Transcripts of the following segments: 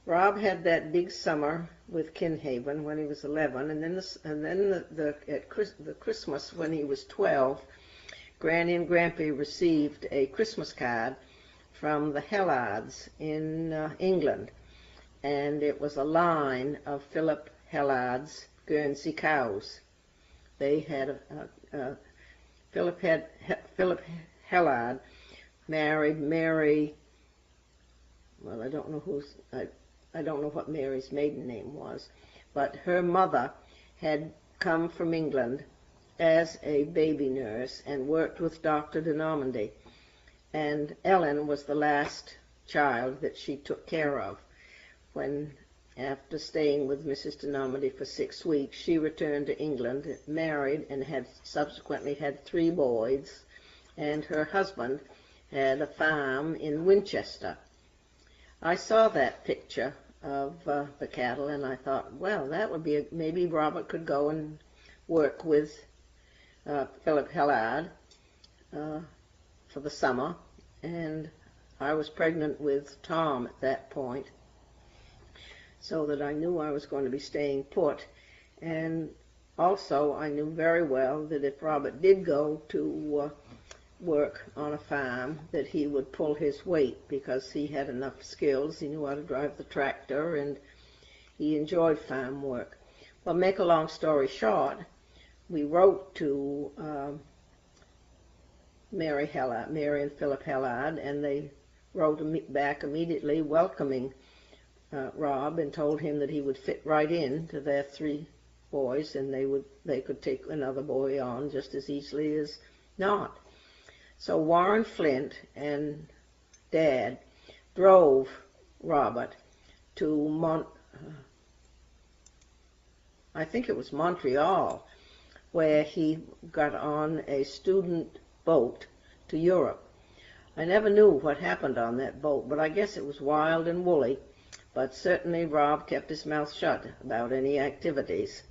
Rob had that big summer with Kinhaven when he was 11, and then the Christmas when he was 12, Granny and Grampy received a Christmas card from the Hellards in England, and it was a line of Philip Hellard's Guernsey cows. They had Philip Hellard married Mary. Well, I don't know what Mary's maiden name was, but her mother had come from England as a baby nurse and worked with Dr. de Normandy, and Ellen was the last child that she took care of. When, after staying with Mrs. de Normandy for 6 weeks, she returned to England, married, and had subsequently had 3 boys, and her husband had a farm in Winchester. I saw that picture of the cattle, and I thought, well, that would be maybe Robert could go and work with Philip Hellard for the summer, and I was pregnant with Tom at that point, so that I knew I was going to be staying put. And also I knew very well that if Robert did go to work on a farm, that he would pull his weight, because he had enough skills. He knew how to drive the tractor, and he enjoyed farm work. Well, make a long story short, we wrote to Mary and Philip Hellard, and they wrote back immediately welcoming Rob, and told him that he would fit right in to their 3 boys, and they could take another boy on just as easily as not. So Warren Flint and Dad drove Robert to I think it was Montreal, where he got on a student boat to Europe. I never knew what happened on that boat, but I guess it was wild and woolly. But certainly Rob kept his mouth shut about any activities,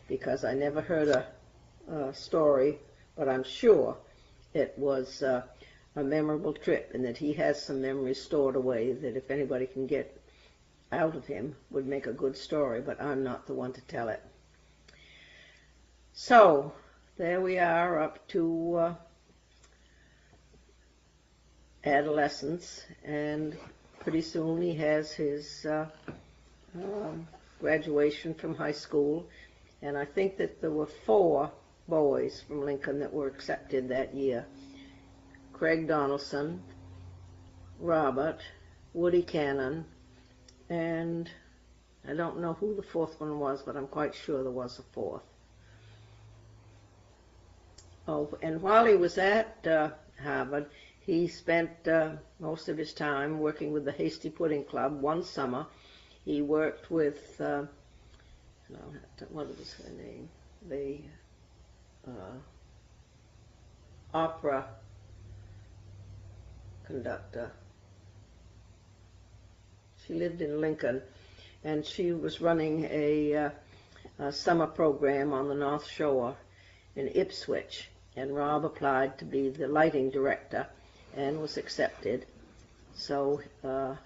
because I never heard a story, but I'm sure it was a memorable trip, and that he has some memories stored away that if anybody can get out of him would make a good story, but I'm not the one to tell it. So there we are up to adolescence, and pretty soon he has his graduation from high school, and I think that there were 4 boys from Lincoln that were accepted that year. Craig Donaldson, Robert, Woody Cannon, and I don't know who the 4th one was, but I'm quite sure there was a 4th. Oh, and while he was at Harvard, he spent most of his time working with the Hasty Pudding Club. One summer, he worked with, what was her name? The opera conductor. She lived in Lincoln, and she was running a summer program on the North Shore in Ipswich, and Rob applied to be the lighting director and was accepted. So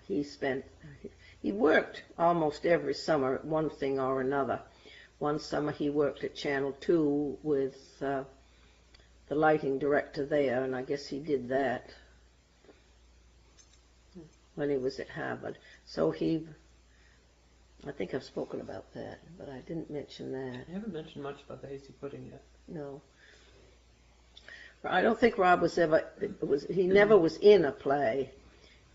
he worked almost every summer at one thing or another. One summer he worked at Channel 2 with the lighting director there, and I guess he did that when he was at Harvard. So I think I've spoken about that, but I didn't mention that. I haven't mentioned much about the Hasty Pudding yet. No. I don't think Rob he never was in a play,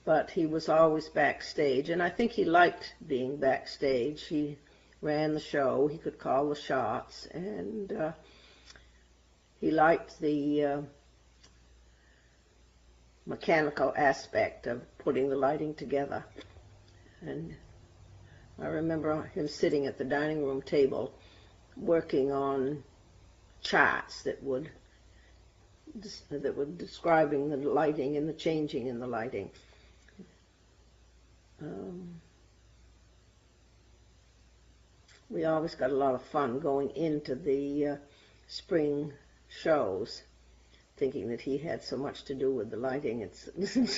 but he was always backstage, and I think he liked being backstage. He ran the show, he could call the shots, and he liked the mechanical aspect of putting the lighting together. And I remember him sitting at the dining room table working on charts that were describing the lighting and the changing in the lighting. We always got a lot of fun going into the spring shows, thinking that he had so much to do with the lighting. It's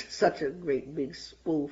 such a great big spoof